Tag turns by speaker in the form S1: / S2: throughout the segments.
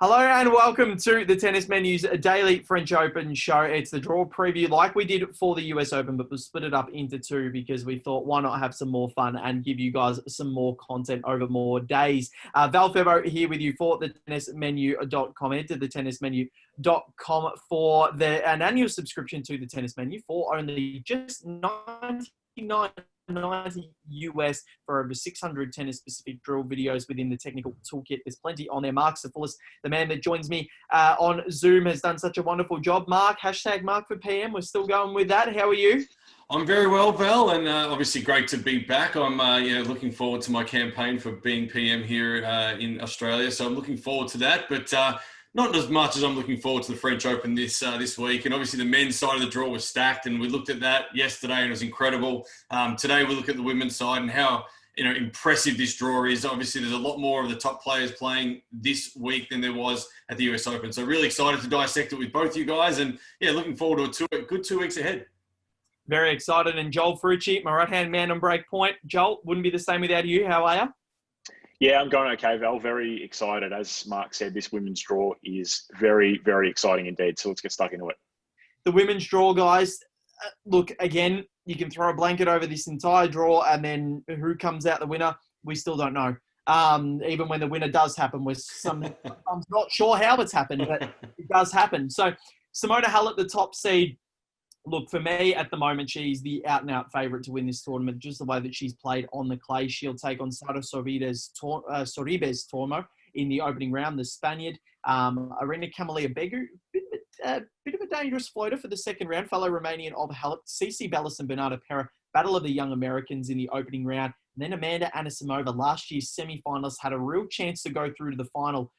S1: Hello and welcome to the Tennis Menu's daily French Open show. It's the draw preview like we did for the US Open, but we split it up into two because we thought why not have some more fun and give you guys some more content over more days. Val here with you for the tennismenu.com. Enter the tennismenu.com for an annual subscription to the Tennis Menu for only just $99.90 US for over 600 tennis-specific drill videos within the technical toolkit. There's plenty on there. Marc's the fullest. The man that joins me on Zoom has done such a wonderful job. Marc, hashtag Marc for PM. We're still going with that. How are you?
S2: I'm very well, Val, and obviously great to be back. I'm looking forward to my campaign for being PM here in Australia, so I'm looking forward to that. But not as much as I'm looking forward to the French Open this week. And obviously the men's side of the draw was stacked, and we looked at that yesterday, and it was incredible. Today we look at the women's side and how impressive this draw is. Obviously, there's a lot more of the top players playing this week than there was at the US Open. So really excited to dissect it with both you guys, and looking forward to a good 2 weeks ahead.
S1: Very excited. And Joel Frucci, my right-hand man on break point. Joel, wouldn't be the same without you. How are you?
S3: Yeah, I'm going okay, Val. Very excited. As Marc said, this women's draw is very, very exciting indeed. So let's get stuck into it.
S1: The women's draw, guys. Look, again, you can throw a blanket over this entire draw, and then who comes out the winner, we still don't know. Even when the winner does happen, we're sometimes not sure how it's happened, but it does happen. So Simona Halep, the top seed. Look, for me, at the moment, she's the out-and-out favourite to win this tournament. Just the way that she's played on the clay. She'll take on Sara Sorribes Tormo in the opening round, the Spaniard. Arena Camelia Begu, bit of a dangerous floater for the second round. Fellow Romanian of Halep, Cici Bellis and Bernarda Pera, battle of the young Americans in the opening round. And then Amanda Anisimova, last year's semi-finalist, had a real chance to go through to the final.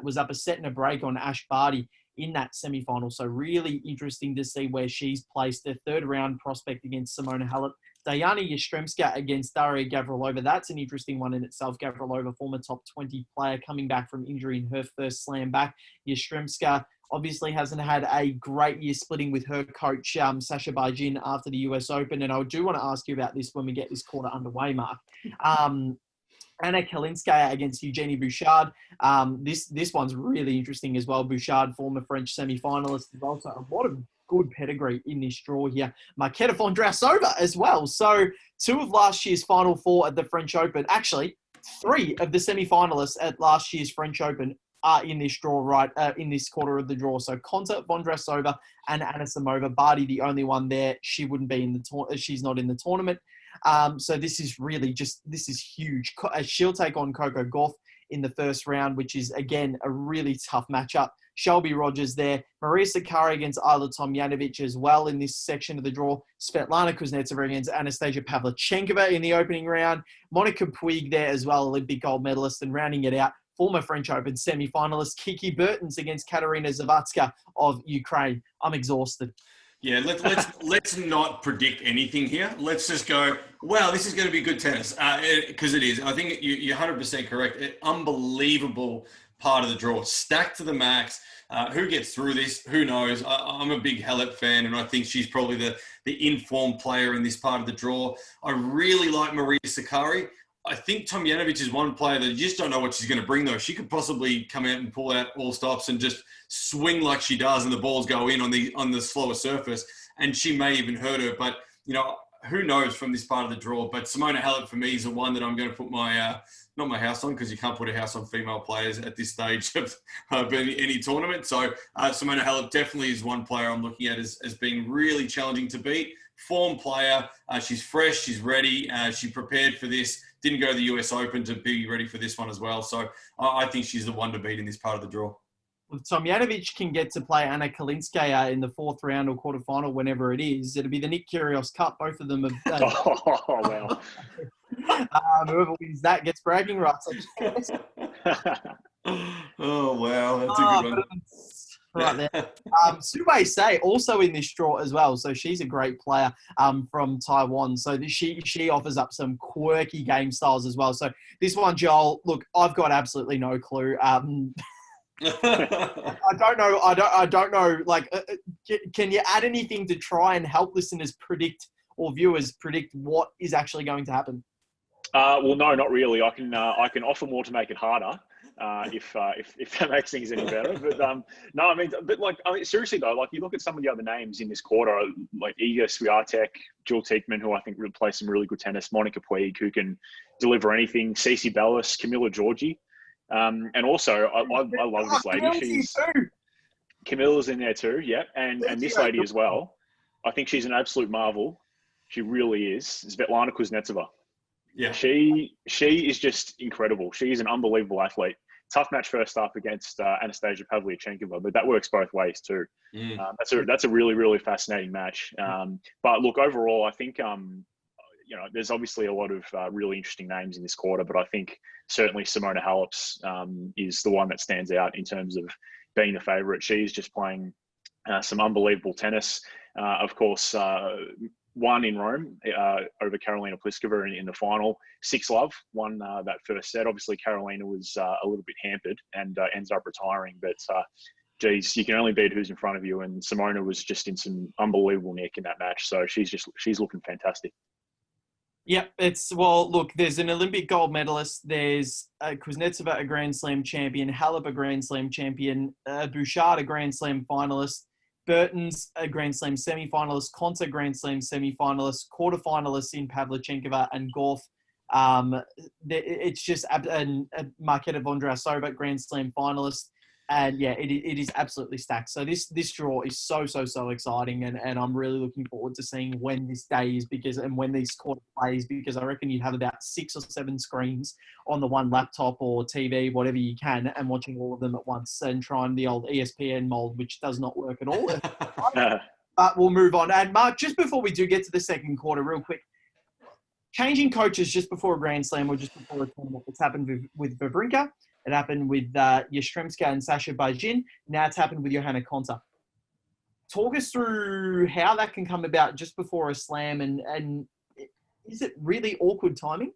S1: Was up a set and a break on Ash Barty in that semi-final. So really interesting to see where she's placed. The third round prospect against Simona Halep. Diana Yastremska against Daria Gavrilova. That's an interesting one in itself. Gavrilova, former top 20 player, coming back from injury in her first slam back. Yastremska obviously hasn't had a great year splitting with her coach, Sasha Bajin, after the US Open. And I do want to ask you about this when we get this quarter underway, Marc. Anna Kalinskaya against Eugenie Bouchard. This one's really interesting as well. Bouchard, former French semi-finalist, is also a lot of good pedigree in this draw here. Marketa Vondrasova as well. So 2 of last year's Final Four at the French Open. Actually, 3 of the semi-finalists at last year's French Open are in this draw, right? In this quarter of the draw. So Konta, Vondrasova, and Anisimova. Barty, the only one there. She wouldn't be in the she's not in the tournament. So this is really this is huge. She'll take on Coco Gauff in the first round, which is, again, a really tough matchup. Shelby Rogers there. Maria Sakkari against Ayla Tomljanovic as well in this section of the draw. Svetlana Kuznetsova against Anastasia Pavlyuchenkova in the opening round. Monica Puig there as well, Olympic gold medalist. And rounding it out, former French Open semi-finalist Kiki Bertens against Katerina Zavatska of Ukraine. I'm exhausted.
S2: Yeah, let's not predict anything here. Let's just go, wow, this is going to be good tennis, because it is. I think you're 100% correct. Unbelievable part of the draw, stacked to the max. Who gets through this? Who knows? I'm a big Halep fan, and I think she's probably the informed player in this part of the draw. I really like Maria Sakkari. I think Tomljanovic is one player that you just don't know what she's going to bring, though. She could possibly come out and pull out all stops and just swing like she does, and the balls go in on the slower surface, and she may even hurt her. But, who knows from this part of the draw. But Simona Halep, for me, is the one that I'm going to put my not my house on, because you can't put a house on female players at this stage of any tournament. So Simona Halep definitely is one player I'm looking at as being really challenging to beat. Form player. She's fresh. She's ready. She prepared for this. Didn't go to the US Open to be ready for this one as well. So I think she's the one to beat in this part of the draw.
S1: If Tomljanovic can get to play Anna Kalinskaya in the fourth round or quarterfinal, whenever it is, it'll be the Nick Kyrgios Cup. Both of them have.
S3: Oh, well.
S1: Whoever wins that gets bragging rights.
S2: Oh, wow. That's a good one.
S1: Right there. Sue Say also in this draw as well. So she's a great player from Taiwan. So she offers up some quirky game styles as well. So this one, Joel, look, I've got absolutely no clue. I don't know. Like, can you add anything to try and help listeners predict or viewers predict what is actually going to happen?
S3: Well, no, not really. I can offer more to make it harder. if that makes things any better. But no, I mean, seriously though, like you look at some of the other names in this quarter, like Iga Swiatek, Jewel Teekman, who I think will play some really good tennis, Monica Puig, who can deliver anything, Cece Bellis, Camilla Giorgi, and also I love this lady. Camilla's in there too, yeah, and this lady as well. I think she's an absolute marvel. She really is. Svetlana Kuznetsova.
S2: Yeah,
S3: she is just incredible. She is an unbelievable athlete. Tough match first up against Anastasia Pavlyuchenkova, but that works both ways too. That's a really, really fascinating match. But look, overall, I think there's obviously a lot of really interesting names in this quarter, but I think certainly Simona Halep's is the one that stands out in terms of being the favourite. She's just playing some unbelievable tennis. Of course, won in Rome over Karolina Pliskova in the final. 6-love, won that first set. Obviously, Karolina was a little bit hampered and ends up retiring. But, geez, you can only beat who's in front of you. And Simona was just in some unbelievable nick in that match. So she's looking fantastic.
S1: Yeah, look, there's an Olympic gold medalist. There's Kuznetsova, a Grand Slam champion, Halep, a Grand Slam champion, Bouchard, a Grand Slam finalist, Burton's a Grand Slam semi-finalist, Konta Grand Slam semi-finalist, quarterfinalists in Pavlyuchenkova and Gauff. It's just Marketa Vondrasova, Grand Slam finalist. And yeah, it is absolutely stacked. So this draw is so exciting, and I'm really looking forward to seeing when this day is and when these quarter plays, because I reckon you'd have about 6 or 7 screens on the one laptop or TV, whatever you can, and watching all of them at once and trying the old ESPN mold, which does not work at all. But we'll move on. And Mark, just before we do get to the second quarter, real quick, changing coaches just before a Grand Slam or just before a tournament, it's happened with Wawrinka. It happened with Yastremska and Sasha Bajin. Now it's happened with Johanna Konta. Talk us through how that can come about just before a slam, and is it really awkward timing?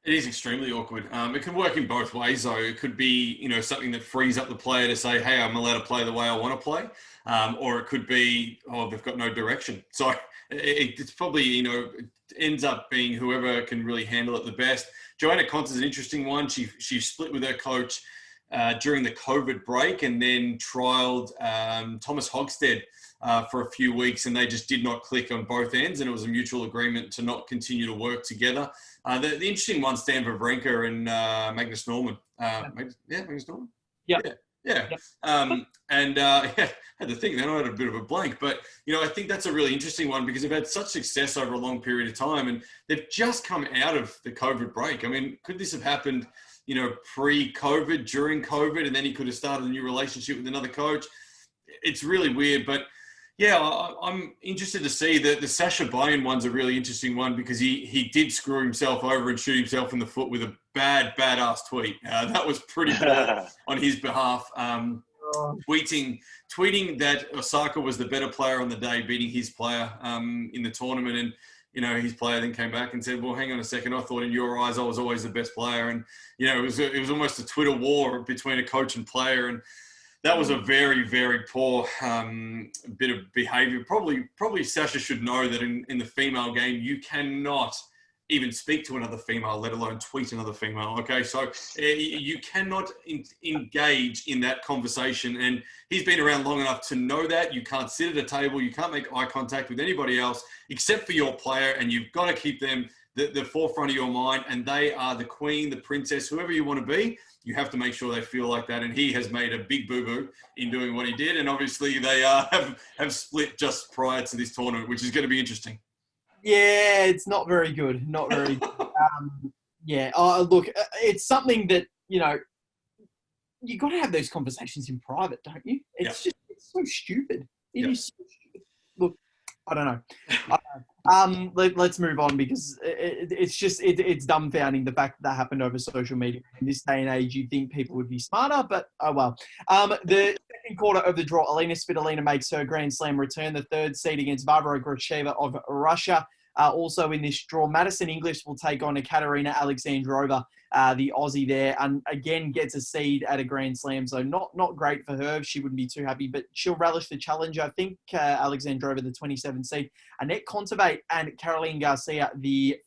S2: It is extremely awkward. It can work in both ways, though. It could be, something that frees up the player to say, hey, I'm allowed to play the way I want to play. Or it could be, they've got no direction. So it's probably, it ends up being whoever can really handle it the best. Johanna Konta is an interesting one. She split with her coach during the COVID break and then trialed Thomas Hogstead for a few weeks, and they just did not click on both ends, and it was a mutual agreement to not continue to work together. The interesting one, Stan Wawrinka and Magnus Norman. Magnus Norman?
S1: Yeah.
S2: Yep. Had to think then I had a bit of a blank, but I think that's a really interesting one because they've had such success over a long period of time, and they've just come out of the COVID break. I mean, could this have happened, pre-COVID, during COVID, and then he could have started a new relationship with another coach? It's really weird, but yeah, I'm interested to see that the Sasha Bajin one's a really interesting one because he did screw himself over and shoot himself in the foot with a badass tweet. That was pretty bad on his behalf. Tweeting that Osaka was the better player on the day, beating his player in the tournament. And, his player then came back and said, well, hang on a second. I thought in your eyes, I was always the best player. And, it was almost a Twitter war between a coach and player. And that was a very, very poor bit of behavior. Probably Sasha should know that in the female game, you cannot even speak to another female, let alone tweet another female. Okay, so you cannot engage in that conversation. And he's been around long enough to know that. You can't sit at a table. You can't make eye contact with anybody else except for your player. And you've got to keep them the forefront of your mind. And they are the queen, the princess, whoever you want to be. You have to make sure they feel like that. And he has made a big boo-boo in doing what he did. And obviously they have split just prior to this tournament, which is going to be interesting.
S1: Yeah, it's not very good. Not very good. Look, it's something that, you got to have those conversations in private, don't you? It's so stupid. It is so stupid. Look, I don't know. Let's move on because it's dumbfounding the fact that happened over social media. In this day and age, you'd think people would be smarter, but oh well. The second quarter of the draw, Alina Svitolina makes her Grand Slam return, the third seed against Barbara Gracheva of Russia. Also in this draw, Madison English will take on Ekaterina Alexandrova, the Aussie there, and again gets a seed at a Grand Slam. So not great for her. She wouldn't be too happy, but she'll relish the challenge. I think Alexandrova, the 27 seed, Annette Kontaveit and Caroline Garcia, the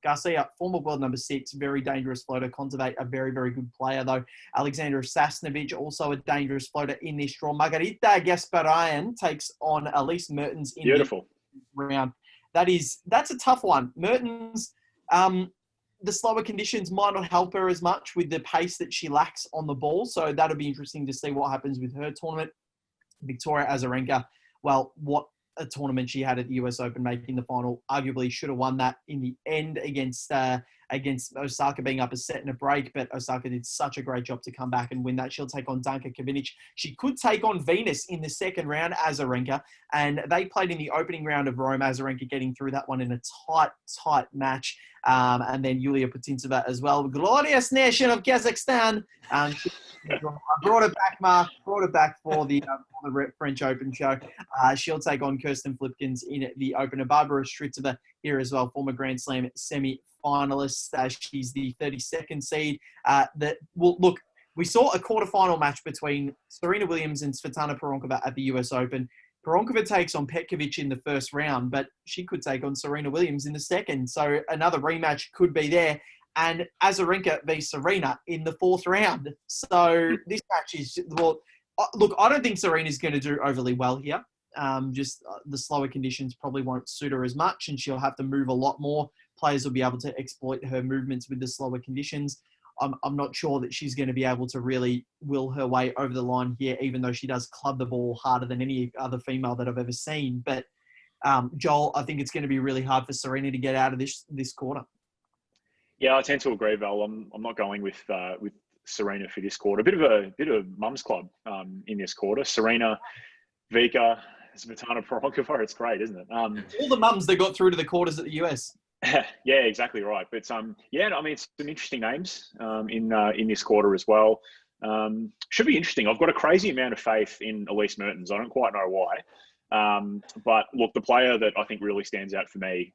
S1: Garcia, former world number 6, very dangerous floater. Kontaveit, a very, very good player, though. Alexander Sasnovich, also a dangerous floater in this draw. Margarita Gasparian takes on Elise Mertens in
S3: Beautiful
S1: the round. That's a tough one. Mertens, the slower conditions might not help her as much with the pace that she lacks on the ball. So that'll be interesting to see what happens with her tournament. Victoria Azarenka, well, what a tournament she had at the US Open, making the final. Arguably should have won that in the end against Osaka, being up a set and a break, but Osaka did such a great job to come back and win that. She'll take on Danka Kavinic. She could take on Venus in the second round, Azarenka, and they played in the opening round of Rome, Azarenka getting through that one in a tight match. And then Yulia Putintseva as well. Glorious nation of Kazakhstan. I brought it back, Marc. Brought it back for the French Open show. She'll take on Kirsten Flipkins in the opener. Barbara Strycova here as well, former Grand Slam semi-finalist. She's the 32nd seed. Look, we saw a quarterfinal match between Serena Williams and Svetlana Peronkova at the US Open. Peronkova takes on Petkovic in the first round, but she could take on Serena Williams in the second. So another rematch could be there. And Azarenka v Serena in the fourth round. So this match is, well, look, I don't think Serena's going to do overly well here. The slower conditions probably won't suit her as much, and she'll have to move a lot more. Players will be able to exploit her movements with the slower conditions. I'm not sure that she's going to be able to really will her way over the line here, even though she does club the ball harder than any other female that I've ever seen. But Joel, I think it's going to be really hard for Serena to get out of this quarter.
S3: Yeah, I tend to agree, Val. I'm not going with Serena for this quarter. A bit of mum's club in this quarter. Serena, Vika, Svetlana Peronkova. It's great, isn't it?
S1: All the mums that got through to the quarters at the US.
S3: Yeah, exactly right. But it's some interesting names in this quarter as well. Should be interesting. I've got a crazy amount of faith in Elise Mertens. I don't quite know why. But look, the player that I think really stands out for me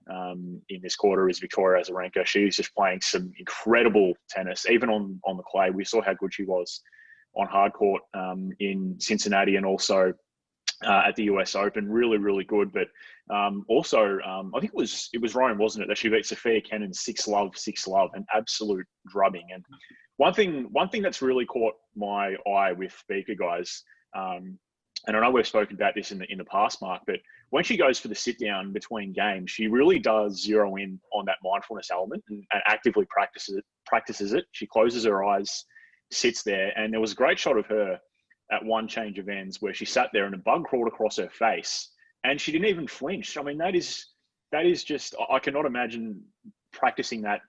S3: in this quarter is Victoria Azarenka. She's just playing some incredible tennis, even on the clay. We saw how good she was on hard court in Cincinnati and also at the US Open. Really, really good. But also, I think it was Rome, wasn't it, that she beat Sophia Kenin 6-love, an absolute drubbing. And one thing that's really caught my eye with Vika, guys, and I know we've spoken about this in the past, Marc, but when she goes for the sit down between games, she really does zero in on that mindfulness element and actively practices it. She closes her eyes, sits there, and there was a great shot of her at one change of ends where she sat there and a bug crawled across her face and she didn't even flinch. I mean, that is just, I cannot imagine practicing that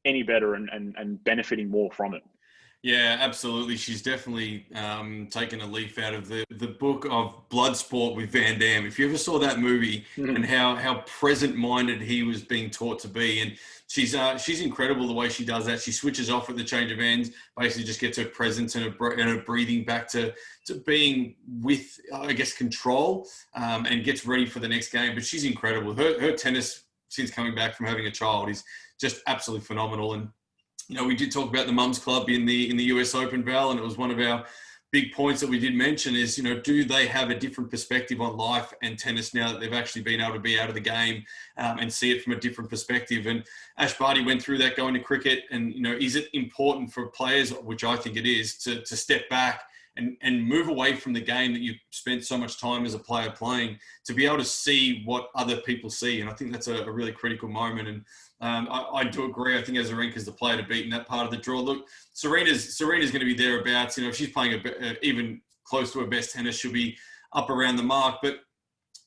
S3: any better and benefiting more from it.
S2: Yeah, absolutely. She's definitely taken a leaf out of the book of Bloodsport with Van Damme. If you ever saw that movie and how present-minded he was being taught to be, and she's incredible the way she does that. She switches off at the change of ends, basically just gets her presence and her breathing back to being with, I guess, control, and gets ready for the next game. But she's incredible. Her tennis since coming back from having a child is just absolutely phenomenal. And we did talk about the Mums Club in the US Open, Val, and it was one of our big points that we did mention is, do they have a different perspective on life and tennis now that they've actually been able to be out of the game and see it from a different perspective? And Ash Barty went through that going to cricket. And, is it important for players, which I think it is, to step back and move away from the game that you've spent so much time as a player playing, to be able to see what other people see? And I think that's a really critical moment. And I do agree. I think Azarenka's the player to beat in that part of the draw. Look, Serena's going to be thereabouts. If she's playing even close to her best tennis, she'll be up around the mark. But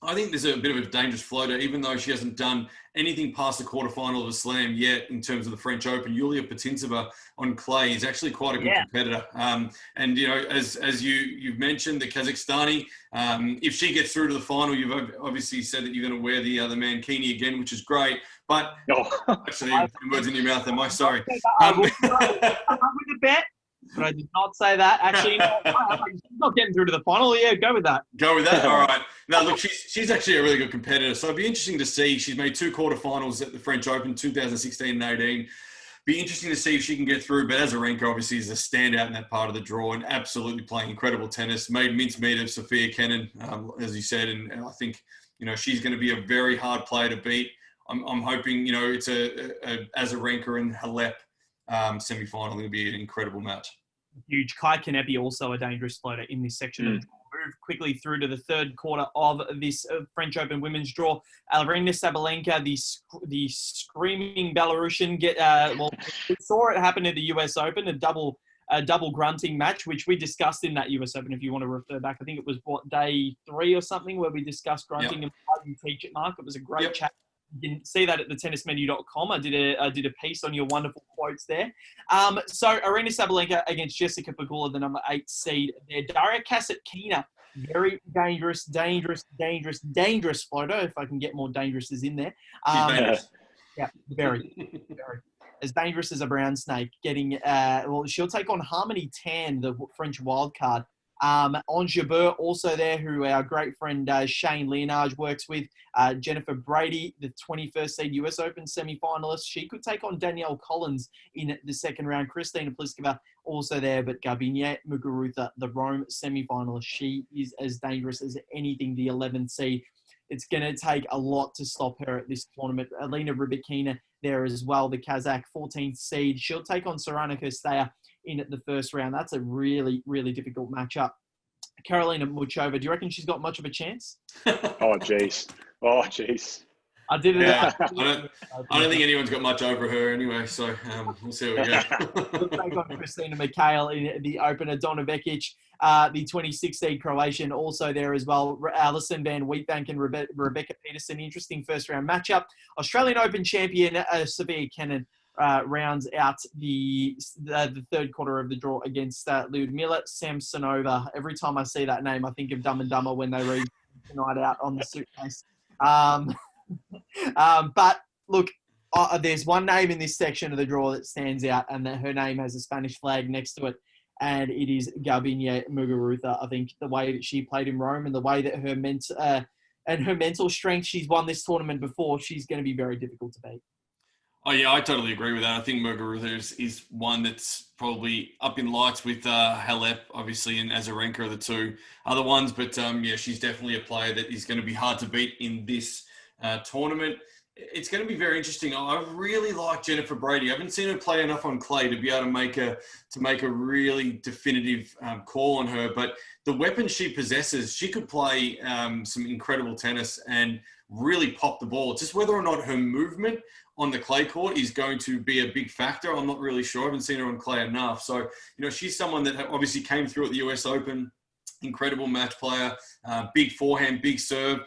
S2: I think there's a bit of a dangerous floater, even though she hasn't done anything past the quarterfinal of a slam yet in terms of the French Open. Yulia Putintseva on clay is actually quite a good competitor. And, as you've mentioned, the Kazakhstani, if she gets through to the final, you've obviously said that you're going to wear the mankini again, which is great. But actually, words in your mouth, am I? Sorry.
S1: I with a bet, but I did not say that. Actually, she's not getting through to the final. Yeah, go with that.
S2: Go with that. All right. Now, look, she's actually a really good competitor. So it'd be interesting to see. She's made 2 quarterfinals at the French Open, 2016 and 18. Be interesting to see if she can get through. But Azarenka obviously is a standout in that part of the draw and absolutely playing incredible tennis. Made mincemeat of Sophia Kenin, as you said, and I think she's going to be a very hard player to beat. I'm hoping, it's a Azarenka and Halep semi-final. It'll be an incredible match.
S1: Huge. Kai Kanepi, also a dangerous floater in this section of the draw. Move quickly through to the third quarter of this French Open women's draw. Aryna Sabalenka, the screaming Belarusian, we saw it happen at the US Open, a double grunting match, which we discussed in that US Open. If you want to refer back, I think it was day 3 or something where we discussed grunting and how you teach it, Marc. It was a great chat. You can see that at thetennismenu.com. I did a piece on your wonderful quotes there. So Aryna Sabalenka against Jessica Pegula, the number 8 seed there. Daria Kasatkina, very dangerous floater. If I can get more dangerous in there.
S2: She's dangerous.
S1: Yeah, very, very. As dangerous as a brown snake. She'll take on Harmony Tan, the French wild card. Ons Jabeur also there, who our great friend Shane Leonard works with. Jennifer Brady, the 21st seed US Open semi-finalist. She could take on Danielle Collins in the second round. Kristina Pliskova also there, but Garbiñe Muguruza, the Rome semi-finalist. She is as dangerous as anything, the 11th seed. It's going to take a lot to stop her at this tournament. Alina Rybakina there as well, the Kazakh 14th seed. She'll take on Sorana Costella in the first round. That's a really, really difficult matchup. Karolina Muchova, do you reckon she's got much of a chance?
S3: Oh, jeez.
S1: I did it.
S2: Yeah, I don't think anyone's got much over her anyway, so we'll see how we go.
S1: We'll take on Christina Mikhail in the opener. Donna Vekic, the 26th seed Croatian, also there as well. Alison Van Wheatbank and Rebecca Peterson. Interesting first-round matchup. Australian Open champion Sophia Kenin rounds out the third quarter of the draw against Lyudmila Samsonova. Every time I see that name, I think of Dumb and Dumber when they read Tonight Out on the suitcase. But look, there's one name in this section of the draw that stands out, and that her name has a Spanish flag next to it, and it is Garbiñe Muguruza. I think the way that she played in Rome and the way that her mental strength, she's won this tournament before, she's going to be very difficult to beat.
S2: Oh, yeah, I totally agree with that. I think Muguruza is one that's probably up in lights with Halep, obviously, and Azarenka are the two other ones. But, she's definitely a player that is going to be hard to beat in this tournament. It's going to be very interesting. I really like Jennifer Brady. I haven't seen her play enough on clay to be able to make a really definitive call on her. But the weapons she possesses, she could play some incredible tennis and really pop the ball. Just whether or not her movement on the clay court is going to be a big factor, I'm not really sure. I haven't seen her on clay enough. So, she's someone that obviously came through at the US Open, incredible match player, big forehand, big serve.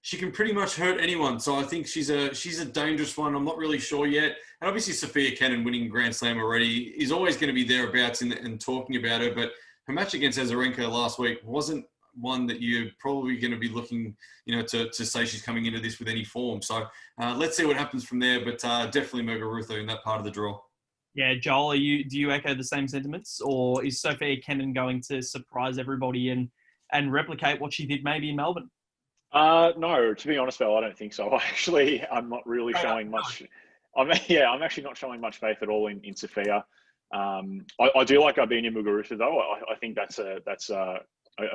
S2: She can pretty much hurt anyone. So I think she's a dangerous one. I'm not really sure yet. And obviously Sophia Kenin winning Grand Slam already is always going to be thereabouts and talking about her. But her match against Azarenka last week wasn't one that you're probably going to be looking, to say she's coming into this with any form. So let's see what happens from there. But definitely Muguruza in that part of the draw. Yeah,
S1: Joel, do you echo the same sentiments, or is Sophia Kenin going to surprise everybody and replicate what she did maybe in Melbourne?
S3: No, to be honest, Val, I don't think so. I'm not really showing much. I'm actually not showing much faith at all in Sophia. I do like Garbiñe Muguruza though. I think that's a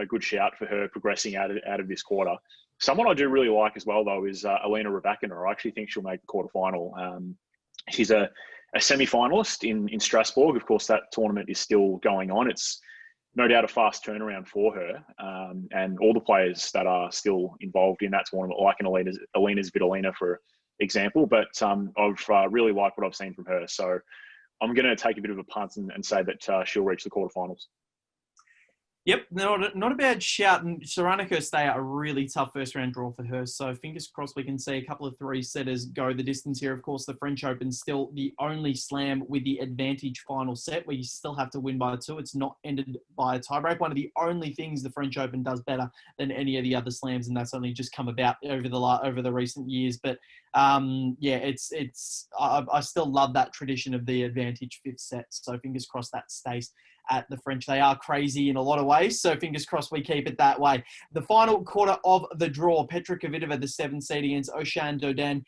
S3: good shout for her progressing out of this quarter. Someone I do really like as well though is Alina Rybakina. I actually think she'll make the quarterfinal. She's a semi-finalist in Strasbourg. Of course, that tournament is still going on. It's no doubt a fast turnaround for her, and all the players that are still involved in that tournament, like an Alina's Vitolina, for example. But I've really liked what I've seen from her. So I'm going to take a bit of a punt and say that she'll reach the quarterfinals.
S1: Yep, not a bad shout. And Sorana Costella, a really tough first-round draw for her. So fingers crossed we can see a couple of three-setters go the distance here. Of course, the French Open's still the only slam with the advantage final set where you still have to win by 2. It's not ended by a tiebreak. One of the only things the French Open does better than any of the other slams, and that's only just come about over the recent years. But I still love that tradition of the advantage 5th set. So fingers crossed that stays at the French. They are crazy in a lot of ways, so fingers crossed we keep it that way. The final quarter of the draw, Petra Kvitova, the 7th seed against Oceane Dodin,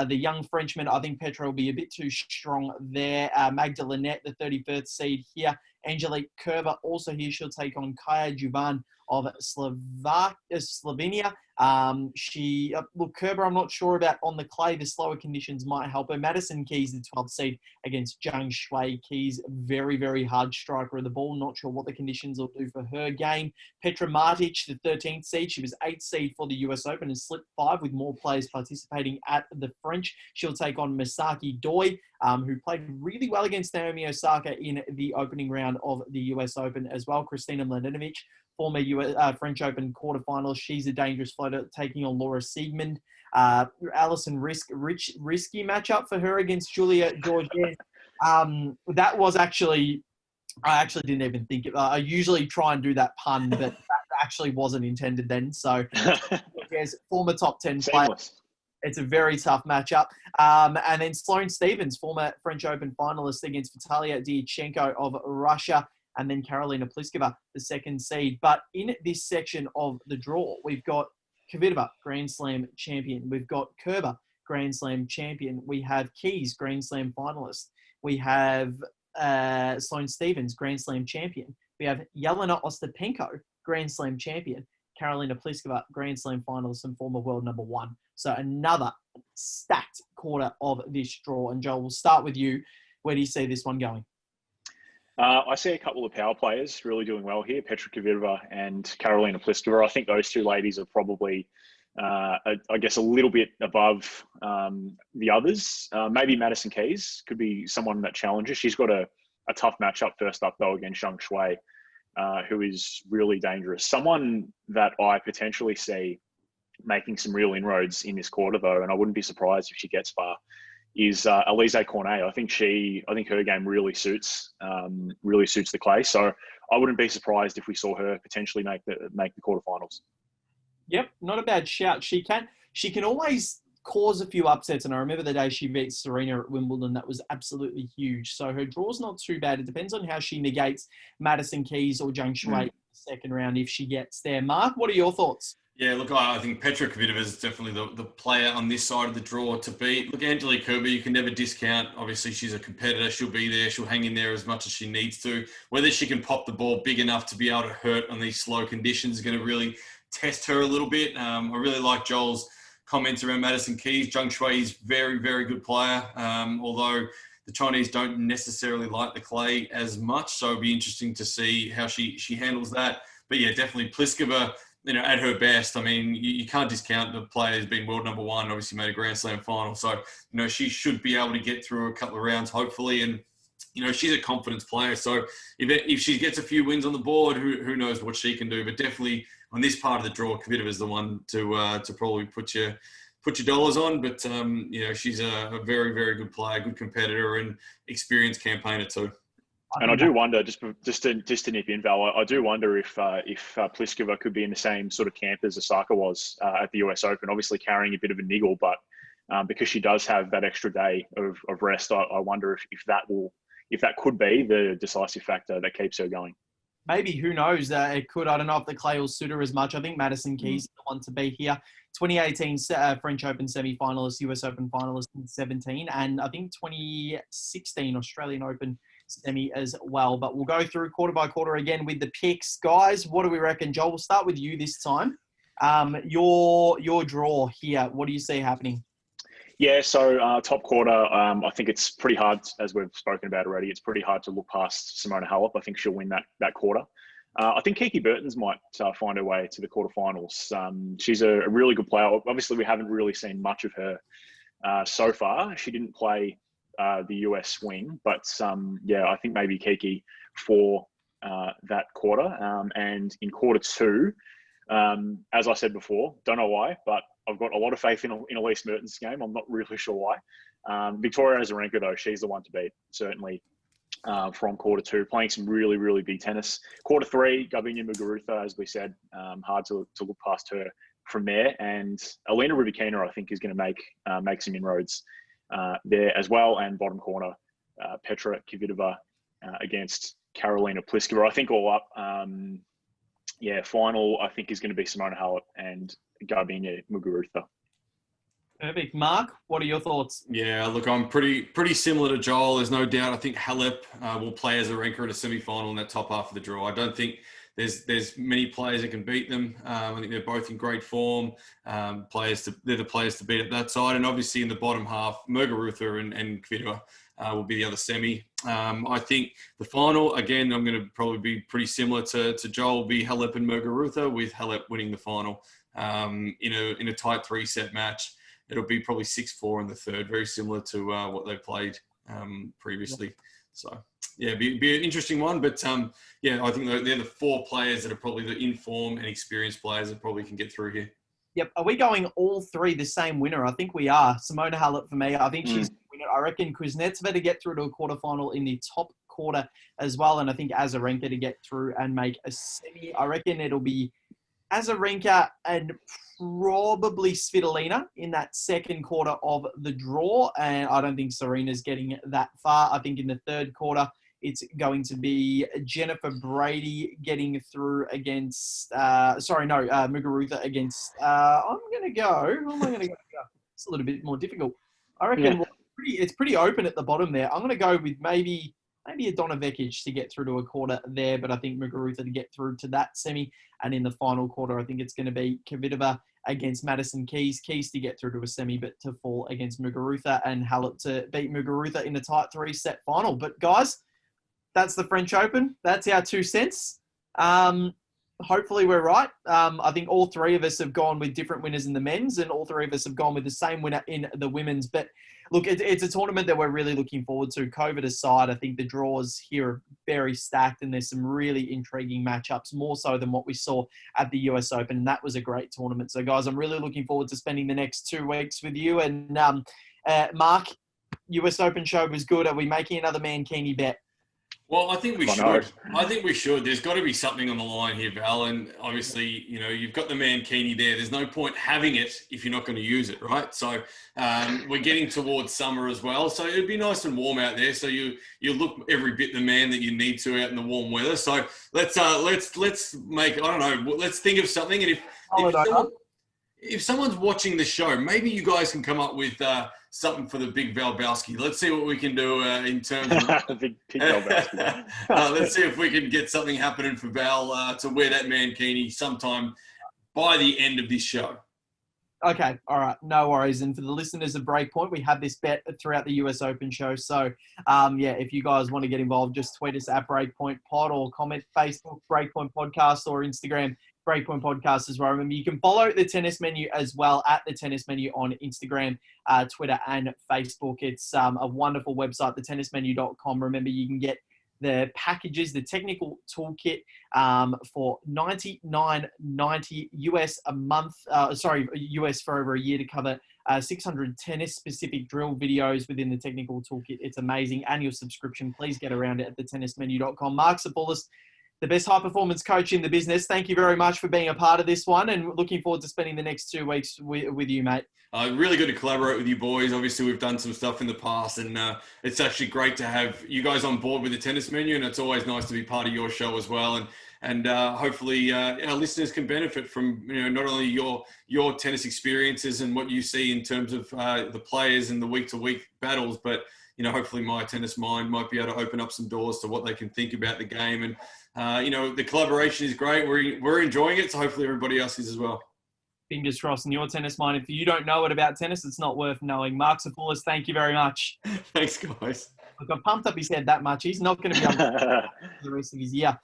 S1: the young Frenchman. I think Petra will be a bit too strong there. Magda Linette, the 31st seed here, Angelique Kerber also here. She'll take on Kaya Juvan of Slovenia. Look, Kerber, I'm not sure about on the clay. The slower conditions might help her. Madison Keys, the 12th seed against Zhang Shui. Keys, very, very hard striker of the ball. Not sure what the conditions will do for her game. Petra Martic, the 13th seed. She was 8th seed for the US Open and slipped 5 with more players participating at the French. She'll take on Misaki Doi, who played really well against Naomi Osaka in the opening round of the US Open as well. Kristina Mladenovic, former French Open quarterfinalist. She's a dangerous floater, taking on Laura Siegmund. Alison risky matchup for her against Julia Georgian. That was actually, I actually didn't even think it. I usually try and do that pun, but that actually wasn't intended then. So, yes, former top 10 player. It's a very tough matchup. And then Sloane Stephens, former French Open finalist against Vitalia Diachenko of Russia. And then Karolina Pliskova, the 2nd seed. But in this section of the draw, we've got Kvitova, Grand Slam champion. We've got Kerber, Grand Slam champion. We have Keys, Grand Slam finalist. We have Sloane Stephens, Grand Slam champion. We have Yelena Ostapenko, Grand Slam champion. Karolina Pliskova, Grand Slam finalist and former world number 1. So another stacked quarter of this draw. And Joel, we'll start with you. Where do you see this one going?
S3: I see a couple of power players really doing well here, Petra Kvitova and Karolina Pliskova. I think those two ladies are probably, I guess, a little bit above the others. Maybe Madison Keys could be someone that challenges. She's got a tough matchup first up, though, against Zhang Shui, who is really dangerous. Someone that I potentially see making some real inroads in this quarter, though, and I wouldn't be surprised if she gets far, is Alizé Cornet. I think her game really suits the clay. So I wouldn't be surprised if we saw her potentially make the quarterfinals.
S1: Yep, not a bad shout. She can always cause a few upsets, and I remember the day she beat Serena at Wimbledon. That was absolutely huge. So her draw's not too bad. It depends on how she negates Madison Keys or Zhang Shui in the second round if she gets there. Mark, what are your thoughts?
S2: Yeah, look, I think Petra Kvitova is definitely the player on this side of the draw to beat. Look, Angelique Kerber, you can never discount. Obviously, she's a competitor. She'll be there. She'll hang in there as much as she needs to. Whether she can pop the ball big enough to be able to hurt on these slow conditions is going to really test her a little bit. I really like Joel's comments around Madison Keys. Zhang Shui is very, very good player, although the Chinese don't necessarily like the clay as much. So it'll be interesting to see how she handles that. But yeah, definitely Pliskova, at her best. I mean, you can't discount the player as being world number 1, obviously made a Grand Slam final. So, she should be able to get through a couple of rounds, hopefully. And, she's a confidence player. So if she gets a few wins on the board, who knows what she can do. But definitely on this part of the draw, Kvitova is the one to probably put your dollars on. But, she's a very, very good player, good competitor and experienced campaigner too.
S3: And I do wonder, just to nip in, Val, I do wonder if Pliskova could be in the same sort of camp as Osaka was at the US Open, obviously carrying a bit of a niggle, but because she does have that extra day of rest, I wonder if that could be the decisive factor that keeps her going.
S1: Maybe, who knows? It could. I don't know if the clay will suit her as much. I think Madison Keys is the one to be here. 2018 French Open semi-finalist, US Open finalist in 2017, and I think 2016 Australian Open semi as well. But we'll go through quarter by quarter again with the picks. Guys, what do we reckon? Joel, we'll start with you this time. Your draw here, what do you see happening?
S3: Yeah, so top quarter, I think it's pretty hard, as we've spoken about already, it's pretty hard to look past Simona Halep. I think she'll win that quarter. I think Kiki Bertens might find her way to the quarterfinals. She's a really good player. Obviously, we haven't really seen much of her so far. She didn't play the US swing, but I think maybe Kiki for that quarter. And in quarter 2, as I said before, don't know why, but I've got a lot of faith in Elise Mertens' game. I'm not really sure why. Victoria Azarenka, though, she's the one to beat, certainly, from quarter 2, playing some really, really big tennis. Quarter 3, Garbiñe Muguruza, as we said, hard to look past her from there. And Alina Rybakina, I think, is going to make some inroads there as well. And bottom corner, Petra Kvitova against Karolina Pliskova. I think all up, final, I think, is going to be Simona Halep and Garbiñe Muguruza.
S1: Perfect. Mark, what are your thoughts?
S2: Yeah, look, I'm pretty similar to Joel. There's no doubt. I think Halep will play as a ranker in a semi-final in that top half of the draw. I don't think there's many players that can beat them. I think they're both in great form. They're the players to beat at that side. And obviously in the bottom half, Muguruza and Kvitova will be the other semi. I think the final, again, I'm going to probably be pretty similar to Joel, will be Halep and Muguruza, with Halep winning the final in a tight 3-set match. It'll be probably 6-4 in the third, very similar to what they played previously. So, yeah, be an interesting one. But, yeah, I think they're the 4 players that are probably the in-form and experienced players that probably can get through here.
S1: Yep. Are we going all 3 the same winner? I think we are. Simona Halep for me. I think she's the winner. I reckon Kuznetsova to get through to a quarterfinal in the top quarter as well. And I think Azarenka to get through and make a semi. I reckon it'll be Azarenka and probably Svitolina in that second quarter of the draw. And I don't think Serena's getting that far. I think in the third quarter, it's going to be Jennifer Brady getting through against, Muguruza against, I'm going to go, who am I going to go? It's a little bit more difficult. I reckon it's pretty open at the bottom there. I'm going to go with maybe a Donna Vekic to get through to a quarter there, but I think Muguruza to get through to that semi. And in the final quarter, I think it's going to be Kvitova against Madison Keys. Keys to get through to a semi, but to fall against Muguruza, and Halep to beat Muguruza in a tight 3-set final. But guys, that's the French Open. That's our 2 cents. Hopefully we're right. I think all 3 of us have gone with different winners in the men's, and all 3 of us have gone with the same winner in the women's. But look, it's a tournament that we're really looking forward to. COVID aside, I think the draws here are very stacked, and there's some really intriguing matchups, more so than what we saw at the US Open. And that was a great tournament. So guys, I'm really looking forward to spending the next 2 weeks with you. And Mark, US Open show was good. Are we making another Mankini bet?
S2: Well, I think we should. I think we should. There's got to be something on the line here, Val. And obviously, you've got the Mankini there. There's no point having it if you're not going to use it, right? So we're getting towards summer as well. So it'd be nice and warm out there. So you look every bit the man that you need to out in the warm weather. So let's make, I don't know, let's think of something. And if someone's watching the show, maybe you guys can come up with something for the big Valbowski. Let's see what we can do in terms of
S3: big Valbowski.
S2: Let's see if we can get something happening for Val to wear that Mankini sometime by the end of this show.
S1: Okay, all right, no worries. And for the listeners of Breakpoint, we have this bet throughout the US Open show. So, if you guys want to get involved, just tweet us at Breakpoint Pod or comment Facebook, Breakpoint Podcast, or Instagram, Breakpoint Podcast as well. Remember, you can follow the Tennis Menu as well at the Tennis Menu on Instagram, Twitter, and Facebook. It's a wonderful website, thetennismenu.com. Remember, you can get the packages, the technical toolkit for $99.90 US a month. US for over a year to cover 600 tennis-specific drill videos within the technical toolkit. It's amazing. Annual subscription. Please get around it at thetennismenu.com. Marc Sapoulis, the best high-performance coach in the business. Thank you very much for being a part of this one, and looking forward to spending the next 2 weeks with you, mate.
S2: Really good to collaborate with you boys. Obviously, we've done some stuff in the past, and it's actually great to have you guys on board with the Tennis Menu, and it's always nice to be part of your show as well. And hopefully our listeners can benefit from not only your tennis experiences and what you see in terms of the players and the week-to-week battles, but hopefully my tennis mind might be able to open up some doors to what they can think about the game. And the collaboration is great. We're enjoying it, so hopefully everybody else is as well.
S1: Fingers crossed in your tennis mind. If you don't know it about tennis, it's not worth knowing. Marc Sapoulis, thank you very much.
S2: Thanks, guys.
S1: Look, I've pumped up his head that much. He's not going to be able to the rest of his year.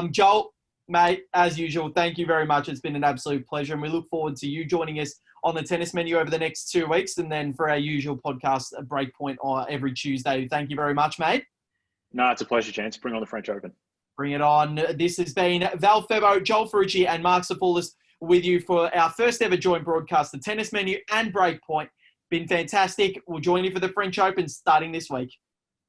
S1: Joel, mate, as usual, thank you very much. It's been an absolute pleasure, and we look forward to you joining us on the Tennis Menu over the next 2 weeks, and then for our usual podcast, Breakpoint, every Tuesday. Thank you very much, mate.
S3: No, it's a pleasure, Chance. Bring on the French Open.
S1: Bring it on. This has been Val Febo, Joel Ferrucci, and Marc Sapoulis with you for our first ever joint broadcast, the Tennis Menu and Breakpoint. Been fantastic. We'll join you for the French Open starting this week.